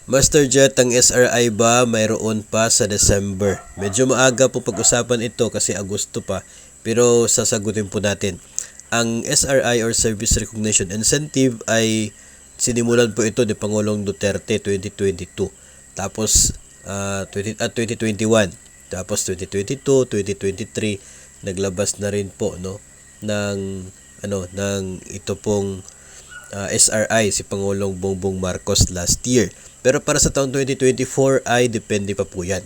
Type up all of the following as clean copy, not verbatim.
Master Jet, ang SRI ba mayroon pa sa December? Medyo maaga po pag-usapan ito kasi Agosto pa, pero sasagutin po natin. Ang SRI or Service Recognition Incentive ay sinimulan po ito ni Pangulong Duterte 2022. Tapos 2021. Tapos 2022, 2023 naglabas na rin po ng ng ito pong SRI si Pangulong Bongbong Marcos last year. Pero para sa taong 2024 ay depende pa po yan.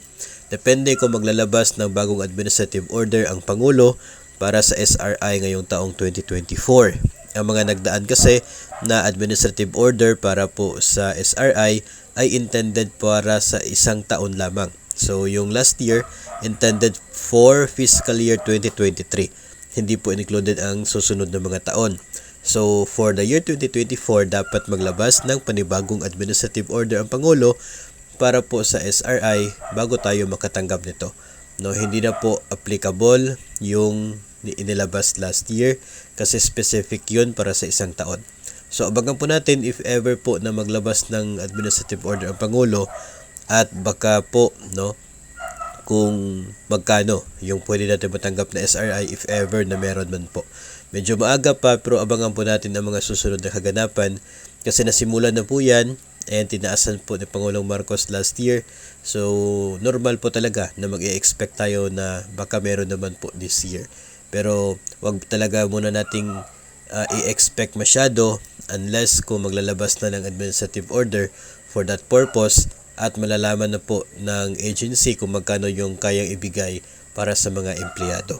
Depende kung maglalabas ng bagong administrative order ang Pangulo para sa SRI ngayong taong 2024. Ang mga nagdaan kasi na administrative order para po sa SRI ay intended para sa isang taon lamang. So yung last year intended for fiscal year 2023. Hindi po included ang susunod na mga taon. So, for the year 2024, dapat maglabas ng panibagong administrative order ang Pangulo para po sa SRI bago tayo makatanggap nito. Hindi na po applicable yung inilabas last year kasi specific yun para sa isang taon. So, abangan po natin if ever po na maglabas ng administrative order ang Pangulo at baka po, kung magkano yung pwede natin matanggap na SRI if ever na meron man po. Medyo maaga pa pero abangan po natin ang mga susunod na kaganapan kasi nasimulan na po yan and tinaasan po ni Pangulong Marcos last year. So normal po talaga na mag-i-expect tayo na baka meron naman po this year. Pero wag talaga muna nating i-expect masyado unless kung maglalabas na ng administrative order for that purpose at malalaman na po ng agency kung magkano yung kayang ibigay para sa mga empleyado.